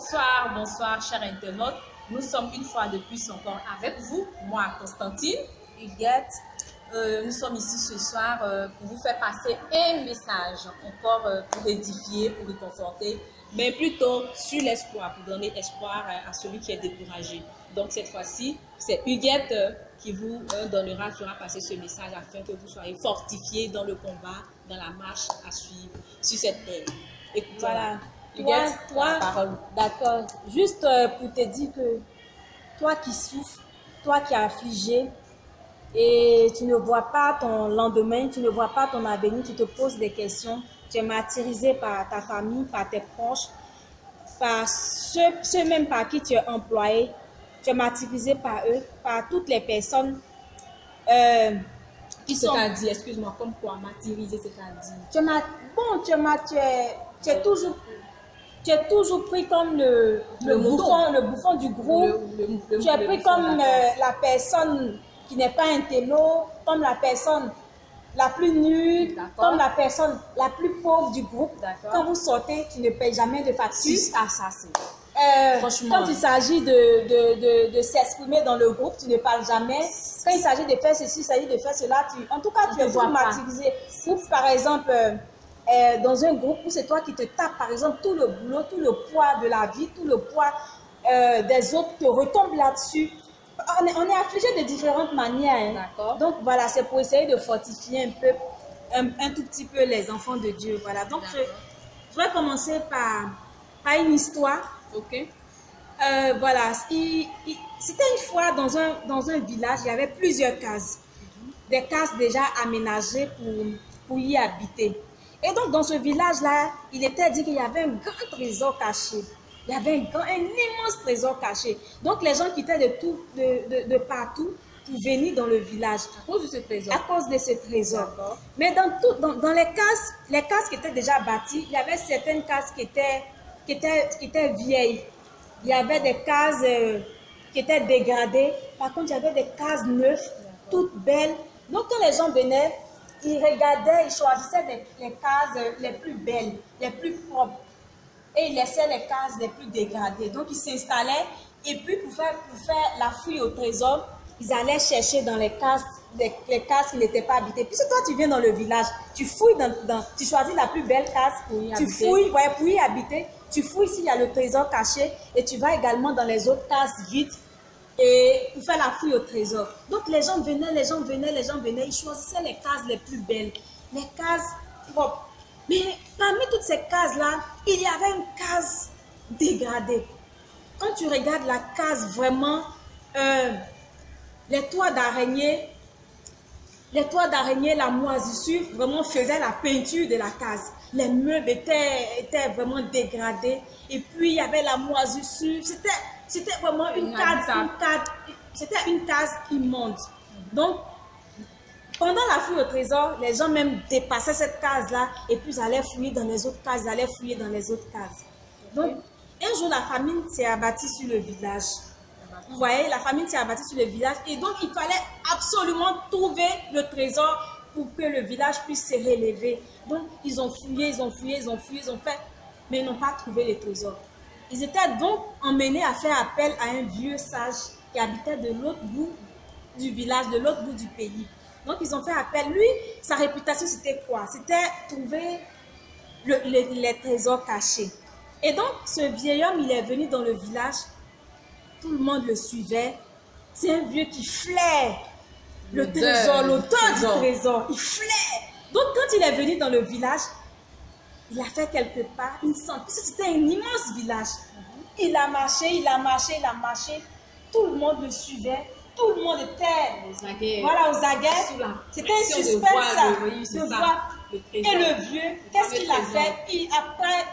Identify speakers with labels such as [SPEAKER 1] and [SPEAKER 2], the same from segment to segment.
[SPEAKER 1] Bonsoir, bonsoir, chers internautes. Nous sommes une fois de plus encore avec vous, moi, Constantine, Huguette. Nous sommes ici ce soir pour vous faire passer un message encore pour édifier, pour réconforter, mais plutôt sur l'espoir, pour donner espoir à celui qui est découragé. Donc cette fois-ci, c'est Huguette qui vous fera passer ce message afin que vous soyez fortifiés dans le combat, dans la marche à suivre sur cette terre. Écoutez,
[SPEAKER 2] voilà.
[SPEAKER 1] Huguette,
[SPEAKER 2] Toi,
[SPEAKER 1] parole.
[SPEAKER 2] d'accord. Juste pour te dire que toi qui souffres, toi qui es affligé, et tu ne vois pas ton lendemain, tu ne vois pas ton avenir, tu te poses des questions, tu es martyrisé par ta famille, par tes proches, par ceux même par qui tu es employé, tu es martyrisé par eux, par toutes les personnes qui sont...
[SPEAKER 1] C'est-à-dire, excuse-moi, comme quoi, martyrisé, c'est-à-dire?
[SPEAKER 2] Tu es toujours pris comme le bouffon du groupe, tu es pris comme la personne qui n'est pas intello, comme la personne la plus nulle, comme la personne la plus pauvre du groupe. Quand vous sortez, tu ne payes jamais de facture. Quand il s'agit de s'exprimer dans le groupe, tu ne parles jamais. Quand il s'agit de faire ceci, il s'agit de faire cela, en tout cas, tu es toujours martyrisé. Ou par exemple, dans un groupe où c'est toi qui te tapes, par exemple, tout le boulot, tout le poids de la vie, tout le poids des autres te retombe là-dessus. On est affligé de différentes manières. Hein. Donc voilà, c'est pour essayer de fortifier un peu, un tout petit peu les enfants de Dieu. Voilà. Donc je vais commencer par une histoire.
[SPEAKER 1] Ok.
[SPEAKER 2] Voilà. C'était une fois dans un village, il y avait plusieurs cases. Des cases déjà aménagées pour y habiter. Et donc dans ce village-là, il était dit qu'il y avait un grand trésor caché. Il y avait un immense trésor caché. Donc les gens quittaient de partout pour venir dans le village.
[SPEAKER 1] À cause de ce trésor.
[SPEAKER 2] À cause de ce trésor. Mais dans les cases qui étaient déjà bâties, il y avait certaines cases qui étaient vieilles. Il y avait des cases qui étaient dégradées. Par contre, il y avait des cases neuves, toutes belles. Donc quand les gens venaient, ils regardaient, ils choisissaient les cases les plus belles, les plus propres. Et ils laissaient les cases les plus dégradées. Donc, ils s'installaient et puis pour faire la fouille au trésor, ils allaient chercher dans les cases qui n'étaient pas habitées. Puis si toi, tu viens dans le village, tu fouilles tu choisis la plus belle case, tu fouilles pour y habiter, tu fouilles s'il y a le trésor caché et tu vas également dans les autres cases vides et pour faire la fouille au trésor. Donc, les gens venaient, ils choisissaient les cases les plus belles, les cases propres. Mais parmi toutes ces cases-là, il y avait une case dégradée. Quand tu regardes la case vraiment, les toits d'araignée, la moisissure vraiment faisait la peinture de la case. Les meubles étaient vraiment dégradés. Et puis il y avait la moisissure. C'était vraiment c'était une case immonde. Donc, pendant la fouille au trésor, les gens même dépassaient cette case-là et puis ils allaient fouiller dans les autres cases, Donc, un jour, la famine s'est abattue sur le village. Vous voyez, la famine s'est abattue sur le village et donc il fallait absolument trouver le trésor pour que le village puisse se relever. Donc, ils ont fouillé, ils ont fait, mais ils n'ont pas trouvé le trésor. Ils étaient donc emmenés à faire appel à un vieux sage qui habitait de l'autre bout du village, de l'autre bout du pays. Donc, ils ont fait appel. Lui, sa réputation, c'était quoi? C'était trouver les trésors cachés. Et donc, ce vieil homme, il est venu dans le village. Tout le monde le suivait. C'est un vieux qui flaire le trésor, l'odeur du trésor. Il flaire. Donc, quand il est venu dans le village, il a fait quelques pas. C'était un immense village. Il a marché. Tout le monde le suivait. Tout le monde était aux aguets. C'était un suspense de voir. Et le vieux, qu'est-ce qu'il a fait? Après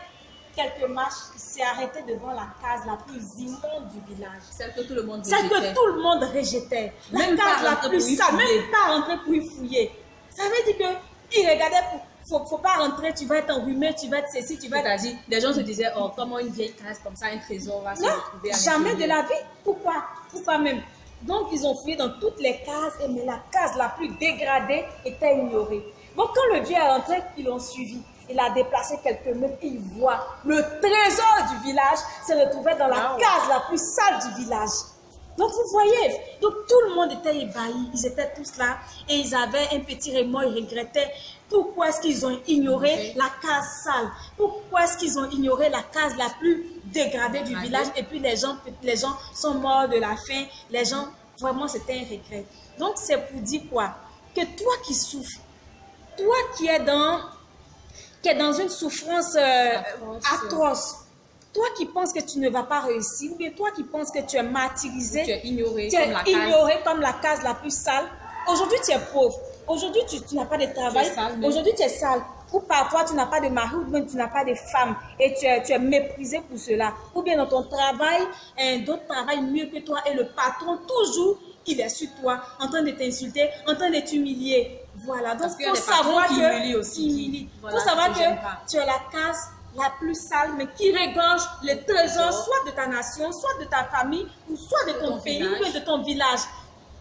[SPEAKER 2] quelques marches, il s'est arrêté devant la case la plus immonde du village.
[SPEAKER 1] Celle que tout le monde
[SPEAKER 2] rejetait. La case la plus sale, même pas rentrer pour y fouiller. Ça veut dire qu'il regardait faut pas rentrer, tu vas être enrhumé, tu vas être ceci, tu vas être...
[SPEAKER 1] C'est-à-dire, les gens se disaient, oh, comment une vieille case comme ça, un trésor va se retrouver à
[SPEAKER 2] jamais de la vie. Pourquoi même? Donc, ils ont fouillé dans toutes les cases, mais la case la plus dégradée était ignorée. Donc, quand le vieux est rentré, ils l'ont suivi. il a déplacé quelques meubles et il voit le trésor du village se retrouver dans la case la plus sale du village. Donc vous voyez, donc tout le monde était ébahi, ils étaient tous là et ils avaient un petit remords, ils regrettaient pourquoi est-ce qu'ils ont ignoré la case sale, pourquoi est-ce qu'ils ont ignoré la case la plus dégradée du village et puis les gens sont morts de la faim, les gens, vraiment c'était un regret. Donc c'est pour dire quoi? Que toi qui souffres, toi qui es dans une souffrance atroce, toi qui penses que tu ne vas pas réussir, ou bien toi qui penses que tu es martyrisé,
[SPEAKER 1] tu es ignoré,
[SPEAKER 2] comme la case la plus sale. Aujourd'hui, tu es pauvre. Aujourd'hui, tu n'as pas de travail. Aujourd'hui, tu es sale. Ou parfois, tu n'as pas de mari, ou bien tu n'as pas de femme. Et tu es méprisé pour cela. Ou bien dans ton travail, d'autres travaillent mieux que toi. Et le patron, toujours, il est sur toi, en train de t'insulter, en train de t'humilier. Voilà. Donc, il faut savoir que tu es la case la plus sale, mais qui regorge les trésors, soit de ta nation, soit de ta famille, ou soit de ton pays, ou bien de ton village.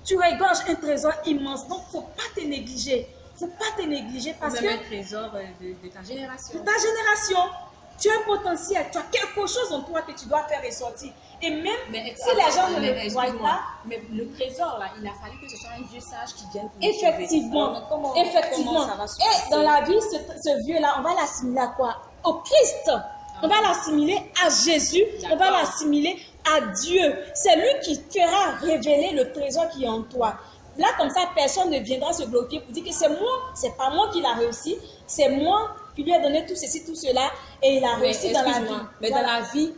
[SPEAKER 2] Tu regorges un trésor immense, donc il ne faut pas te négliger. Il ne faut pas te négliger parce que...
[SPEAKER 1] un trésor de ta génération.
[SPEAKER 2] De ta génération. Tu as un potentiel, tu as quelque chose en toi que tu dois faire ressortir. Et même si les gens ne le voient pas...
[SPEAKER 1] Mais le trésor, là, il a fallu que ce soit un Dieu sage qui vienne pour
[SPEAKER 2] effectivement,
[SPEAKER 1] nous
[SPEAKER 2] effectivement.
[SPEAKER 1] Comment ça va se passer?
[SPEAKER 2] Et dans la vie, ce vieux-là, on va l'assimiler à quoi? Au Christ. On va l'assimiler à Jésus. On va l'assimiler à Dieu. C'est lui qui fera révéler le trésor qui est en toi. Là, comme ça, personne ne viendra se bloquer pour dire que c'est moi, c'est pas moi qui l'a réussi, c'est moi qui lui ai donné tout ceci, tout cela, et il a réussi dans la vie.
[SPEAKER 1] Mais dans la vie,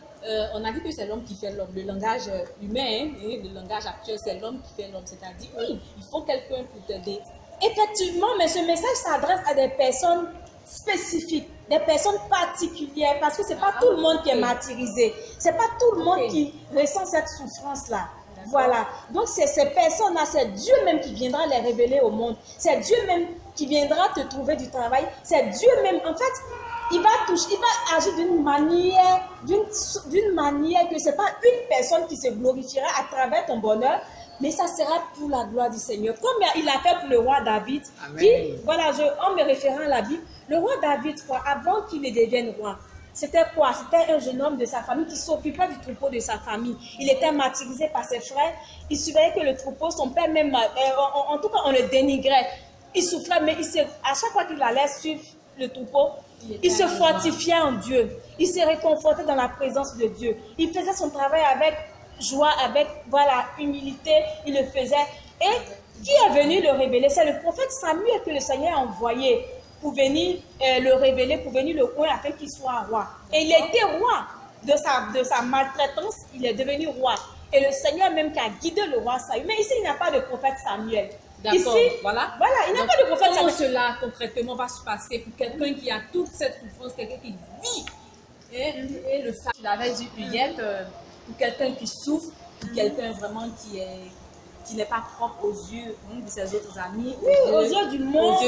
[SPEAKER 1] on a dit que c'est l'homme qui fait l'homme. Le langage humain, le langage actuel, c'est l'homme qui fait l'homme. C'est-à-dire, oui, il faut quelqu'un pour t'aider.
[SPEAKER 2] Effectivement, mais ce message s'adresse à des personnes spécifiques, des personnes particulières, parce que c'est pas tout le monde qui est martyrisé, c'est pas tout le monde qui ressent cette souffrance-là. Voilà. Donc, c'est ces personnes-là, c'est Dieu même qui viendra les révéler au monde. C'est Dieu même qui viendra te trouver du travail. C'est Dieu même. En fait, il va agir d'une manière que c'est pas une personne qui se glorifiera à travers ton bonheur, mais ça sera pour la gloire du Seigneur. Comme il a fait pour le roi David. Qui, voilà, en me référant à la Bible, le roi David, avant qu'il ne devienne roi, c'était quoi? C'était un jeune homme de sa famille qui s'occupait du troupeau de sa famille. Il était martyrisé par ses frères. Il surveillait que le troupeau, son père même, en tout cas, on le dénigrait. Il souffrait, mais à chaque fois qu'il allait suivre le troupeau, il se fortifiait en Dieu. Il se réconfortait dans la présence de Dieu. Il faisait son travail avec joie, avec humilité. Il le faisait. Et qui est venu le révéler? C'est le prophète Samuel que le Seigneur a envoyé pour venir le révéler, pour venir le coin afin qu'il soit roi. Et il était roi de sa maltraitance, il est devenu roi. Et le Seigneur même qui a guidé le roi Saül. Mais ici, il n'y a pas de prophète Samuel.
[SPEAKER 1] D'accord,
[SPEAKER 2] ici,
[SPEAKER 1] voilà.
[SPEAKER 2] Il n'y a pas de prophète
[SPEAKER 1] Samuel.
[SPEAKER 2] Samuel.
[SPEAKER 1] Comment cela concrètement va se passer pour quelqu'un qui a toute cette souffrance, quelqu'un qui vit et le fait, tu l'avais dit hier, pour quelqu'un qui souffre, pour quelqu'un vraiment qui n'est pas propre aux yeux de ses autres amis,
[SPEAKER 2] aux yeux du monde,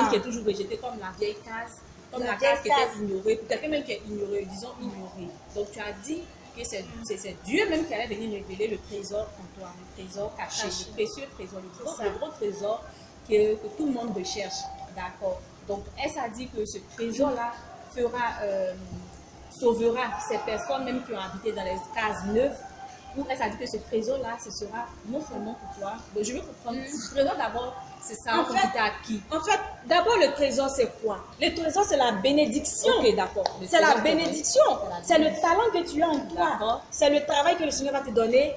[SPEAKER 1] qui est toujours rejeté comme la vieille case, comme la case qui était ignorée, pour quelqu'un même qui est ignoré, disons ignoré. Donc tu as dit que c'est Dieu même qui allait venir révéler le trésor en toi, le trésor caché, le précieux trésor, le gros trésor que tout le monde recherche. D'accord. Donc elle s'est dit que ce trésor-là sauvera ces personnes même qui ont habité dans les cases neuves. Ou elle s'est dit que ce trésor-là, ce sera non seulement pour toi. Donc, je veux comprendre. Ce trésor d'abord, c'est ça qu'on t'a acquis.
[SPEAKER 2] En fait, d'abord, le trésor, c'est quoi? Le trésor, c'est la bénédiction.
[SPEAKER 1] Ok, d'accord.
[SPEAKER 2] C'est la bénédiction. C'est le talent que tu as en toi. C'est le travail que le Seigneur va te donner.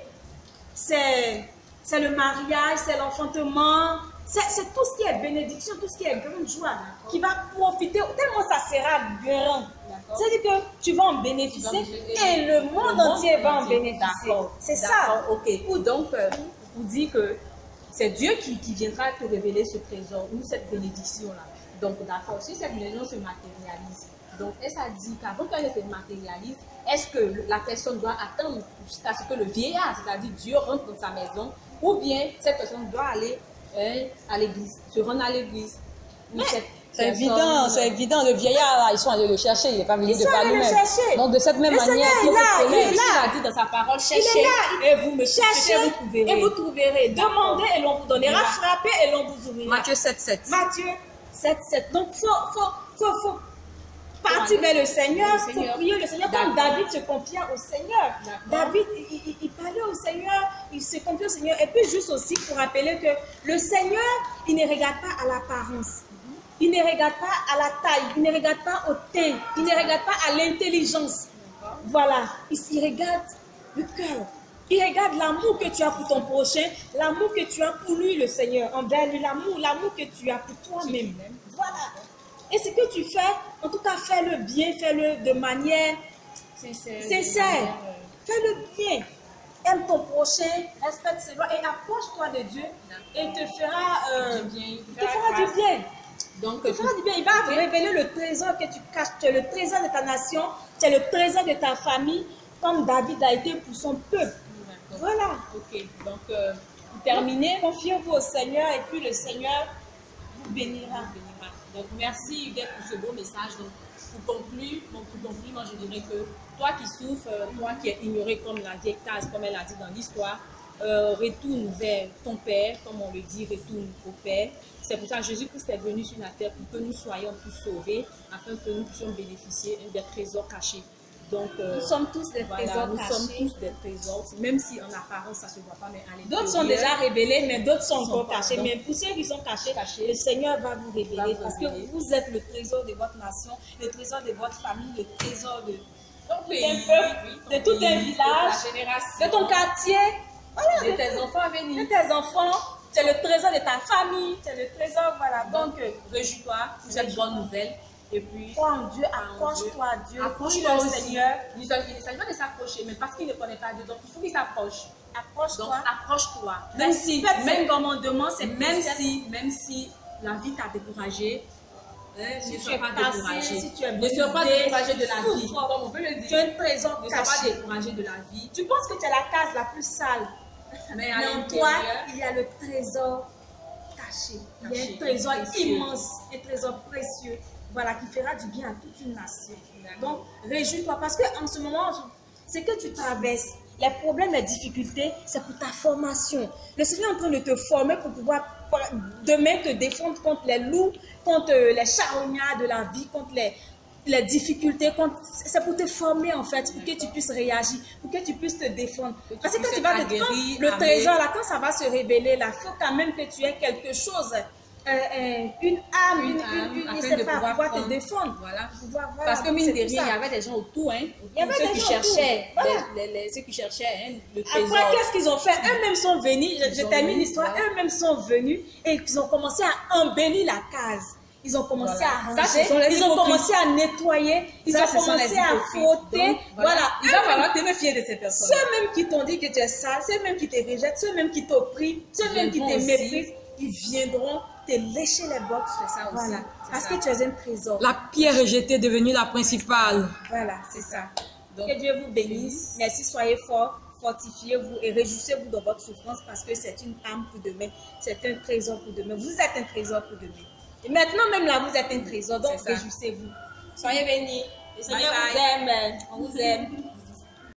[SPEAKER 2] C'est le mariage, c'est l'enfantement. C'est tout ce qui est bénédiction, tout ce qui est grande joie qui va profiter, tellement ça sera grand. C'est-à-dire que tu vas en bénéficier et le monde entier va en bénéficier. C'est ça.
[SPEAKER 1] Ok. Ou donc, vous dit que c'est Dieu qui viendra te révéler ce trésor ou cette bénédiction-là. Donc, d'accord, si cette bénédiction se matérialise, donc elle s'est dit qu'avant qu'elle se matérialise, est-ce que la personne doit attendre jusqu'à ce que le vieillard, c'est-à-dire Dieu, rentre dans sa maison, ou bien cette personne doit aller à l'église, se rendre à l'église?
[SPEAKER 3] C'est évident, le vieillard là, ils sont allés le chercher, il n'est pas venu de par lui-même. Donc de cette même manière,
[SPEAKER 2] il
[SPEAKER 1] a dit dans sa parole, cherchez et vous me cherchez,
[SPEAKER 2] et vous trouverez. Demandez et l'on vous donnera, frappez et l'on vous ouvrira.
[SPEAKER 3] Matthieu 7,7.
[SPEAKER 2] Matthieu 7,7. Donc partir vers le Seigneur, pour prier le Seigneur, comme David se confia au Seigneur. David, il parlait au Seigneur, il se confia au Seigneur. Et puis juste aussi pour rappeler que le Seigneur, il ne regarde pas à l'apparence. Il ne regarde pas à la taille, il ne regarde pas au teint, il ne regarde pas à l'intelligence. Voilà, il regarde le cœur. Il regarde l'amour que tu as pour ton prochain, l'amour que tu as pour lui, le Seigneur, envers lui, l'amour que tu as pour toi-même. Voilà. Et ce que tu fais, en tout cas, fais-le bien, fais-le de manière sincère. Fais-le bien. Aime ton prochain, respecte ses lois et approche-toi de Dieu et il te fera du bien. Donc, il fera du bien. Il va révéler le trésor que tu caches. Tu es le trésor de ta nation, tu es le trésor de ta famille, comme David a été pour son peuple. Voilà.
[SPEAKER 1] Ok, donc pour terminer,
[SPEAKER 2] confiez-vous au Seigneur et puis le Seigneur vous bénira.
[SPEAKER 1] Donc merci Huguette pour ce beau message. Donc pour conclure, moi je dirais que toi qui souffres, toi qui es ignoré comme la vieille case, comme elle a dit dans l'histoire, retourne vers ton Père, comme on le dit, retourne au Père. C'est pour ça que Jésus-Christ est venu sur la terre pour que nous soyons tous sauvés, afin que nous puissions bénéficier des trésors cachés. Donc,
[SPEAKER 2] nous sommes tous des trésors
[SPEAKER 1] nous
[SPEAKER 2] cachés.
[SPEAKER 1] sommes tous des trésors, même si en apparence ça ne se voit pas, mais à l'intérieur.
[SPEAKER 2] D'autres sont déjà révélés, mais d'autres sont encore cachés. Mais pour ceux qui sont cachés, le Seigneur va vous révéler parce que vous êtes le trésor de votre nation, le trésor de votre famille, le trésor de ton pays, de tout un village, de ton quartier,
[SPEAKER 1] de tes enfants à venir.
[SPEAKER 2] De tes enfants, c'est le trésor de ta famille, c'est le trésor, voilà. Donc,
[SPEAKER 1] réjouis-toi pour cette bonne nouvelle. Et puis,
[SPEAKER 2] crois en Dieu, accroche-toi à Dieu,
[SPEAKER 1] accroche-toi au Seigneur. Il ne s'agit pas de s'accrocher, mais parce qu'il ne connaît pas Dieu, donc il faut qu'il s'approche.
[SPEAKER 2] Accroche-toi.
[SPEAKER 1] Donc, accroche-toi.
[SPEAKER 2] Même si, même commandement, c'est
[SPEAKER 1] même si la vie t'a découragé, ne sois pas découragé. Ne sois pas découragé de la vie. Comme on peut le dire.
[SPEAKER 2] Tu es un trésor caché.
[SPEAKER 1] Ne sois pas découragé de la vie.
[SPEAKER 2] Tu penses que tu es la case la plus sale. Mais en toi, il y a le trésor caché. Il y a un trésor immense, un trésor précieux. Voilà, qui fera du bien à toute une nation. Donc, réjouis-toi parce qu'en ce moment, ce que tu traverses, les problèmes, les difficultés, c'est pour ta formation. Le Seigneur est en train de te former pour pouvoir demain te défendre contre les loups, contre les charognards de la vie, contre les difficultés. C'est pour te former en fait, pour que tu puisses réagir, pour que tu puisses te défendre. Parce que quand tu vas te défendre, le trésor, là, quand ça va se révéler, là, il faut quand même que tu aies quelque chose. Une âme, il sait pas pouvoir te défendre.
[SPEAKER 1] Voilà.
[SPEAKER 2] Voilà.
[SPEAKER 1] Parce que mine de rien, il y avait des gens autour, hein, ceux qui cherchaient, ceux qui cherchaient le trésor.
[SPEAKER 2] Après, qu'est-ce qu'ils ont fait? Eux-mêmes sont venus, je termine l'histoire, eux-mêmes sont venus et ils ont commencé à embellir la case. Ils ont commencé à ranger, ils ont commencé à nettoyer, ils ont commencé à frotter. Voilà.
[SPEAKER 1] Il va falloir te méfier de ces personnes.
[SPEAKER 2] Ceux-mêmes qui t'ont dit que tu es sale, ceux-mêmes qui te rejettent, ceux-mêmes qui t'oppriment, ceux-mêmes qui te méprisent, ils viendront te lécher les bottes.
[SPEAKER 1] C'est ça aussi.
[SPEAKER 2] Voilà. Parce que tu es un trésor.
[SPEAKER 3] La pierre rejetée est devenue la principale.
[SPEAKER 2] Voilà, c'est ça. Donc, que Dieu vous bénisse. Merci, soyez forts, fortifiez-vous et réjouissez-vous dans votre souffrance parce que c'est une âme pour demain. C'est un trésor pour demain. Vous êtes un trésor pour demain. Et maintenant, même là, vous êtes un trésor. Donc, réjouissez-vous. Soyez bénis. Le Seigneur vous aime. On vous aime.